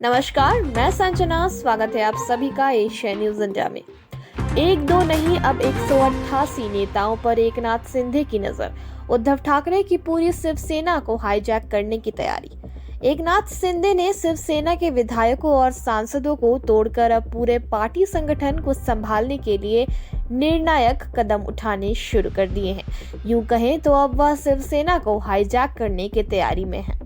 नमस्कार, मैं संजना। स्वागत है आप सभी का एशिया न्यूज इंडिया में। एक दो नहीं, अब 188 नेताओं पर एकनाथ शिंदे की नजर। उद्धव ठाकरे की पूरी शिवसेना को हाईजैक करने की तैयारी। एकनाथ शिंदे ने शिवसेना के विधायकों और सांसदों को तोड़कर अब पूरे पार्टी संगठन को संभालने के लिए निर्णायक कदम उठाने शुरू कर दिए हैं। यूं कहें तो अब वह शिवसेना को हाईजैक करने की तैयारी में है।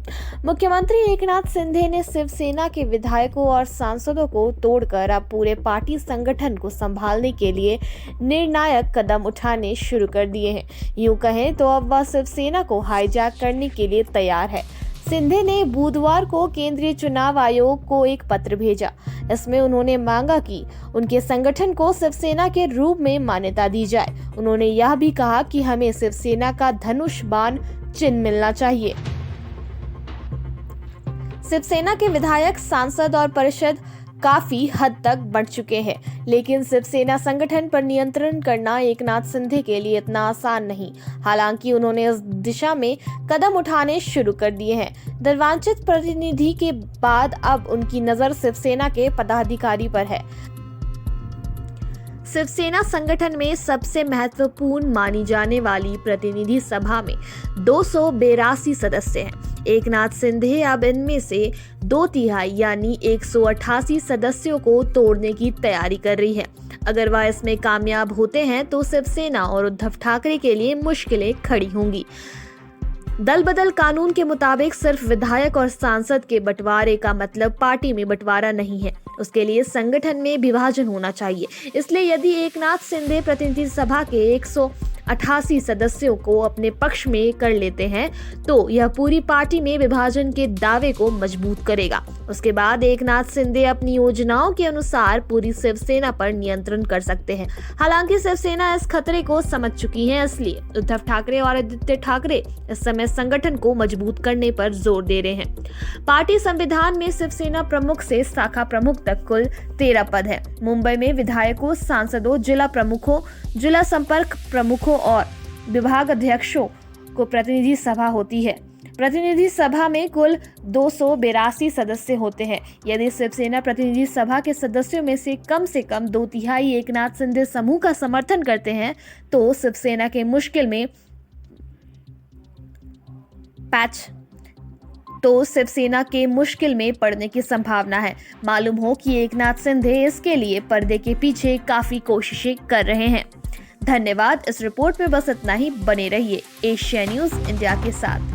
मुख्यमंत्री एकनाथ शिंदे ने शिवसेना के विधायकों और सांसदों को तोड़कर अब पूरे पार्टी संगठन को संभालने के लिए निर्णायक कदम उठाने शुरू कर दिए हैं। यूं कहें तो अब वह शिवसेना को हाईजैक करने के लिए तैयार है। शिंदे ने बुधवार को केंद्रीय चुनाव आयोग को एक पत्र भेजा। इसमें उन्होंने मांगा कि उनके संगठन को शिवसेना के रूप में मान्यता दी जाए। उन्होंने यह भी कहा कि हमें शिवसेना का धनुष बाण चिन्ह मिलना चाहिए। शिवसेना के विधायक, सांसद और परिषद काफी हद तक बढ़ चुके हैं, लेकिन शिवसेना संगठन पर नियंत्रण करना एकनाथ शिंदे के लिए इतना आसान नहीं। हालांकि उन्होंने इस दिशा में कदम उठाने शुरू कर दिए हैं। निर्वाचित प्रतिनिधि के बाद अब उनकी नजर शिवसेना के पदाधिकारी पर है। शिवसेना संगठन में सबसे महत्वपूर्ण मानी जाने वाली प्रतिनिधि सभा में 282 सदस्य हैं। एकनाथ शिंदे अब इनमें से 2/3 यानी 188 सदस्यों को तोड़ने की तैयारी कर रही है। अगर वह इसमें कामयाब होते हैं तो शिवसेना और उद्धव ठाकरे के लिए मुश्किलें खड़ी होंगी। दल बदल कानून के मुताबिक सिर्फ विधायक और सांसद के बंटवारे का मतलब पार्टी में बंटवारा नहीं है, उसके लिए संगठन में विभाजन होना चाहिए। इसलिए यदि एकनाथ शिंदे प्रतिनिधि सभा के 188 सदस्यों को अपने पक्ष में कर लेते हैं तो यह पूरी पार्टी में विभाजन के दावे को मजबूत करेगा। उसके बाद एकनाथ शिंदे अपनी योजनाओं के अनुसार पूरी शिवसेना पर नियंत्रण कर सकते हैं। हालांकि शिवसेना इस खतरे को समझ चुकी है, इसलिए उद्धव ठाकरे और आदित्य ठाकरे इस समय संगठन को मजबूत करने पर जोर दे रहे हैं। पार्टी संविधान में शिवसेना प्रमुख से शाखा प्रमुख तक कुल 13 पद है। मुंबई में विधायकों, सांसदों, जिला प्रमुखों, जिला संपर्क प्रमुखों और विभाग अध्यक्षों को प्रतिनिधि सभा होती है। प्रतिनिधि सभा में कुल 282 सदस्य होते हैं। यदि शिवसेना प्रतिनिधि सभा के सदस्यों में से कम 2/3 एकनाथ शिंदे समूह का समर्थन करते हैं तो शिवसेना के मुश्किल में पड़ने की संभावना है। मालूम हो कि एकनाथ शिंदे इसके लिए पर्दे के पीछे काफी कोशिशें कर रहे हैं। धन्यवाद। इस रिपोर्ट में बस इतना ही। बने रहिए एशिया न्यूज इंडिया के साथ।